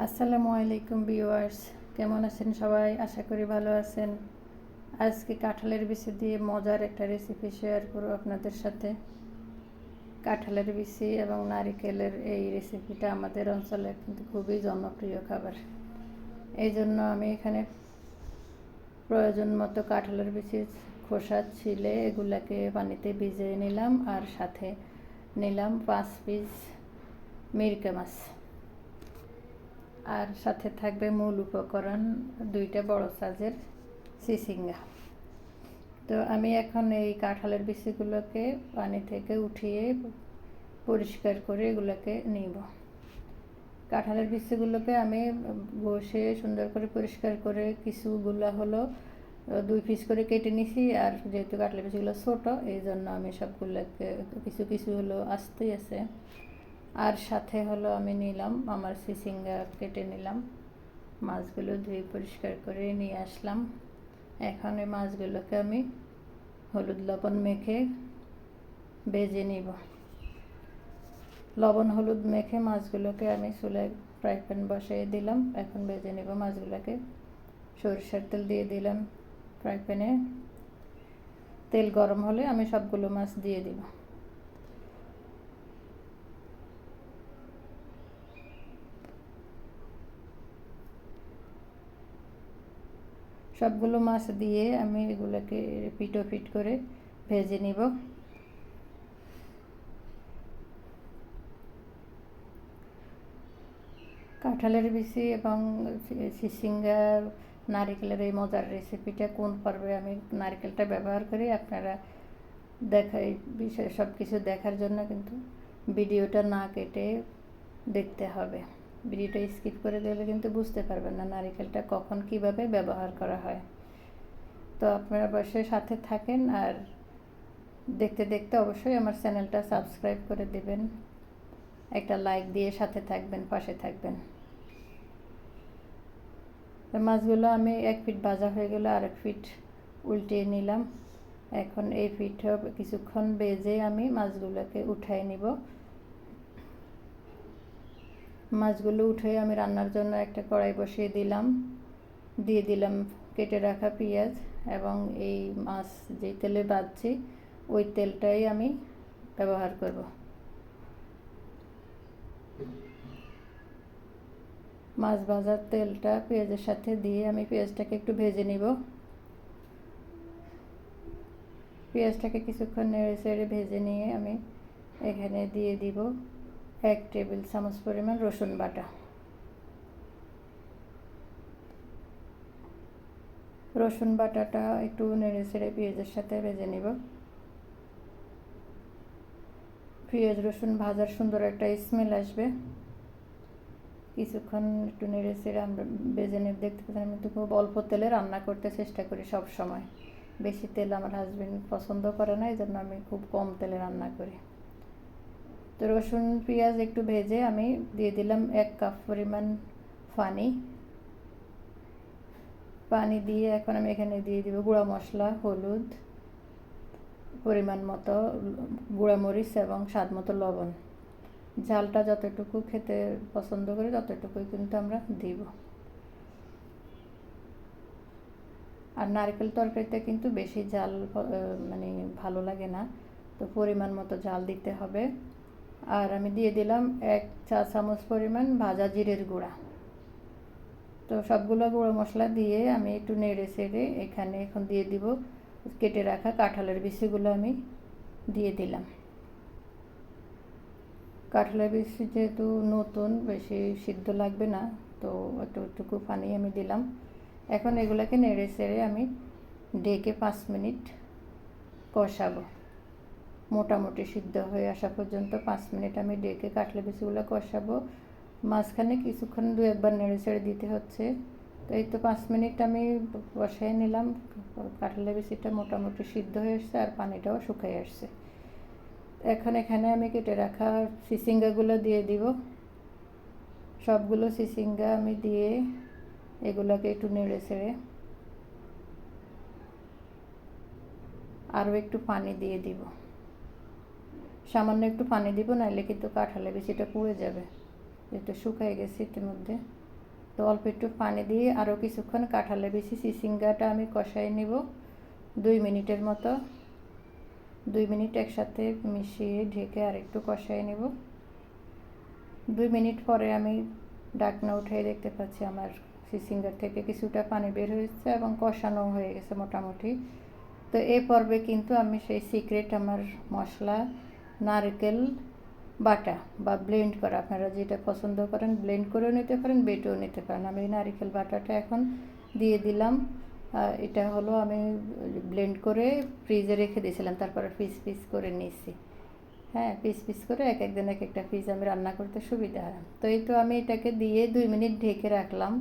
আসসালামু আলাইকুম ভিউয়ার্স, কেমন আছেন সবাই? আশা করি ভালো আছেন। আজকে কাঁঠালের বিচি দিয়ে মজার একটা রেসিপি শেয়ার করব আপনাদের সাথে। কাঁঠালের বিচি এবং নারিকেলের এই রেসিপিটা আমাদের অঞ্চলে কিন্তু খুবই জনপ্রিয় খাবার। এই জন্য আমি এখানে প্রয়োজন মতো কাঁঠালের বিচি খোসা ছিলে এগুলাকে পানিতে ভিজিয়ে নিলাম, আর সাথে নিলাম 5 পিস মিরকা মাছ, আর সাথে থাকবে মূল উপকরণ 2টা বড় সাইজের চিচিঙ্গা। তো আমি এখন এই কাঁঠালের বিচিগুলোকে পানি থেকে উঠিয়ে পরিষ্কার করে এগুলোকে নিব। কাঁঠালের বিচিগুলোকে আমি বসে সুন্দর করে পরিষ্কার করে কিছুগুলো হলো 2 পিস করে কেটে নিছি, আর যেহেতু কাঁঠালের বিচিগুলো ছোটো এই জন্য আমি সবগুলোকে কিছু কিছু হলো আস্তেই আছে। আর সাথে হলো আমি নিলাম আমার চিচিঙ্গা কেটে নিলাম, মাছগুলো ধুয়ে পরিষ্কার করে নিয়ে আসলাম। এখন এই মাছগুলোকে আমি হলুদ লবণ মেখে ভেজে নিব। লবণ হলুদ মেখে মাছগুলোকে আমি চুলায় ফ্রাই প্যান বসিয়ে দিলাম, এখন ভেজে নিব মাছগুলোকে। সরিষার তেল দিয়ে দিলাম ফ্রাই প্যানে, তেল গরম হলে আমি সবগুলো মাছ দিয়ে দিব। সবগুলো মাছ দিয়ে আমি এগুলোকে পিট করে ভেজে নিব। কাঁঠালের বিচি এবং চিচিঙ্গা নারিকেলের এই মজার রেসিপিটা কোন পর্বে আমি নারকেলটা ব্যবহার করি আপনারা দেখাই বিষয় সব কিছু দেখার জন্য কিন্তু ভিডিওটা না কেটে দেখতে হবে। ভিডিওটা স্কিপ করে দিলে কিন্তু বুঝতে পারবেন না নারকেলটা কখন কিভাবে ব্যবহার করা হয়। তো আপনারা অবশ্যই সাথে থাকেন, আর দেখতে দেখতে অবশ্যই আমার চ্যানেলটা সাবস্ক্রাইব করে দিবেন, একটা লাইক দিয়ে সাথে থাকবেন, পাশে থাকবেন। মাছগুলো আমি 1 ফিট ভাজা হয়ে গেলে আরেক ফিট উল্টিয়ে নিলাম। এখন এই ফিট কিছুক্ষণ ভেজে আমি মাছগুলোকে উঠাই নিব। মাছগুলো উঠে আমি রান্নার জন্য একটা কড়াই বসিয়ে দিলাম, দিয়ে দিলাম কেটে রাখা পেঁয়াজ, এবং এই মাছ যেই তেলে ভাজছি ওই তেলটাই আমি ব্যবহার করব। মাছ ভাজার তেলটা পেঁয়াজের সাথে দিয়ে আমি পেঁয়াজটাকে একটু ভেজে নিব। পেঁয়াজটাকে কিছুক্ষণ নেড়ে চেড়ে ভেজে নিয়ে আমি এখানে দিয়ে দিব 1 টেবিল চামচ পরিমাণ রসুন বাটা। রসুন বাটাটা একটু নেড়ে চেড়ে পেঁয়াজের সাথে ভেজে নিব। পেঁয়াজ রসুন ভাজার সুন্দর একটা স্মেল আসবে। কিছুক্ষণ একটু নেড়ে চেড়ে আমরা ভেজে নিয়ে দেখতে পাচ্ছি আমি তো খুব অল্প তেলে রান্না করতে চেষ্টা করি সব সময়। বেশি তেল আমার হাজবেন্ড পছন্দ করে না, এই জন্য আমি খুব কম তেলে রান্না করি। তো রসুন পেঁয়াজ একটু ভেজে আমি দিয়ে দিলাম 1 কাপ পরিমাণ পানি দিয়ে এখন আমি এখানে দিয়ে দিব গুঁড়া মশলা, হলুদ, পরিমাণ মতো গুঁড়া মরিচ এবং স্বাদ মতো লবণ। ঝালটা যতটুকু খেতে পছন্দ করি ততটুকুই কিন্তু আমরা দিব। আর নারকেল তরকারিতে কিন্তু বেশি ঝাল মানে ভালো লাগে না, তো পরিমাণ মতো ঝাল দিতে হবে। আর আমি দিয়ে দিলাম 1 চা চামচ পরিমাণ ভাজা জিরের গুঁড়া। তো সবগুলো গুঁড়ো মশলা দিয়ে আমি একটু নেড়ে চেড়ে এখানে এখন দিয়ে দিব কেটে রাখা কাঁঠালের বিচিগুলো আমি দিয়ে দিলাম। কাঁঠালের বিচি যেহেতু নতুন, বেশি সিদ্ধ লাগবে না, তো একটু পানি আমি দিলাম। এখন এগুলোকে নেড়ে চেড়ে আমি ঢেকে 5 মিনিট কষাবো। মোটামুটি সিদ্ধ হয়ে আসা পর্যন্ত 5 মিনিট আমি ঢেকে কাঁঠালের বিচিগুলো কষাবো। মাঝখানে কিছুক্ষণ 2-1 বার নেড়ে চেড়ে দিতে হচ্ছে। তো এই তো 5 মিনিট আমি বসাই নিলাম। কাঁঠালের বিচিটা মোটামুটি সিদ্ধ হয়ে আসছে, আর পানিটাও শুকিয়ে আসছে। এখন এখানে আমি কেটে রাখা চিচিঙ্গাগুলো দিয়ে দিব। সবগুলো চিচিঙ্গা আমি দিয়ে এগুলোকে একটু নেড়ে চেড়ে আরও একটু পানি দিয়ে দিব। সামান্য একটু পানি দিব, নাহলে কিন্তু কাঁঠালের বিচিটা পুড়ে যাবে, যেহেতু শুকিয়ে গেছে ইতিমধ্যে। তো অল্প একটু পানি দিয়ে আরও কিছুক্ষণ কাঁঠালের বিচি চিচিঙ্গাটা আমি কষাই নিব 2 মিনিটের মতো। 2 মিনিট একসাথে মিশিয়ে ঢেকে আর একটু কষাই নেব। 2 মিনিট পরে আমি ঢাকনা উঠিয়ে দেখতে পাচ্ছি আমার চিচিঙ্গার থেকে কিছুটা পানি বের হয়েছে এবং কষানো হয়ে গেছে মোটামুটি। তো এই পর্বে কিন্তু আমি সেই সিক্রেট আমার মশলা নারকেল বাটা বা ব্লেন্ড করা, আপনারা যেটা পছন্দ করেন ব্লেন্ড করেও নিতে পারেন, বেটেও নিতে পারেন। আমি নারকেল বাটাটা এখন দিয়ে দিলাম। এটা হলো আমি ব্লেন্ড করে ফ্রিজে রেখে দিয়েছিলাম, তারপরে পিস পিস করে নিয়েছি। হ্যাঁ, পিস পিস করে এক একদিন এক একটা পিস আমি রান্না করতে সুবিধা হয়। তো এই তো আমি এটাকে দিয়ে 2 মিনিট ঢেকে রাখলাম।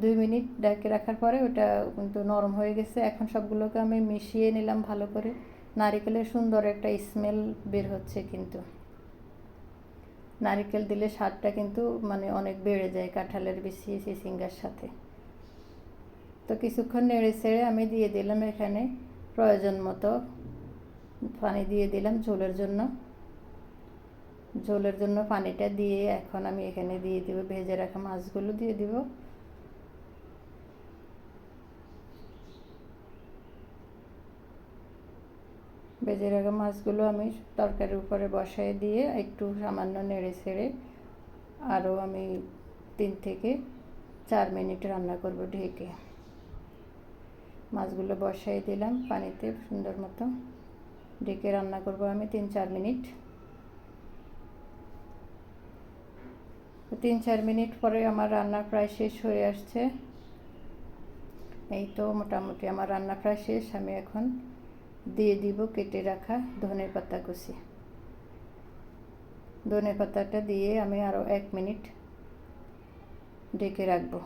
2 মিনিট ঢেকে রাখার পরে ওটা কিন্তু নরম হয়ে গেছে। এখন সবগুলোকে আমি মিশিয়ে নিলাম ভালো করে। নারকেলের সুন্দর একটা স্মেল বের হচ্ছে, কিন্তু নারকেল দিলে স্বাদটা কিন্তু মানে অনেক বেড়ে যায় কাঁঠালের বিচি চিচিঙ্গার সাথে। তো কিছুক্ষণ নেড়ে ছেড়ে আমি দিয়ে দিলাম এখানে প্রয়োজন মতো পানি দিয়ে দিলাম ঝোলের জন্য পানিটা দিয়ে এখন আমি এখানে দিয়ে দিব ভেজে রাখা মাছগুলো দিয়ে দিব। ভেজে রাখা মাছগুলো আমি তরকারির উপরে বসায় দিয়ে একটু সামান্য নেড়ে ছেড়ে আরও আমি 3 থেকে 4 মিনিট রান্না করব ঢেকে। মাছগুলো বসাই দিলাম পানিতে সুন্দর মতো, ঢেকে রান্না করব আমি 3-4 মিনিট। 3-4 মিনিট পরে আমার রান্না প্রায় শেষ হয়ে আসছে। এই তো মোটামুটি আমার রান্না প্রায় শেষ। আমি এখন দিয়ে দিব কেটে রাখা ধনেপাতা কুচি। ধনেপাতাটা দিয়ে আমি আরও 1 মিনিট ঢেকে রাখবো।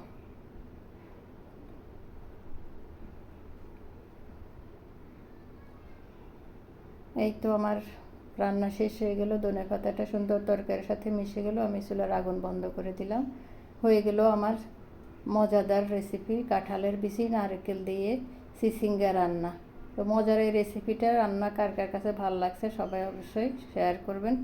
এই তো আমার রান্না শেষ হয়ে গেল, ধনেপাতাটা সুন্দর তরকারির সাথে মিশে গেল। আমি চুলার আগুন বন্ধ করে দিলাম। হয়ে গেল আমার মজাদার রেসিপি কাঁঠালের বিচি নারকেল দিয়ে চিচিঙ্গা রান্না। তো মজার এই রেসিপিটা রান্না কার কার কাছে ভালো লাগছে সবাই অবশ্যই শেয়ার করবেন।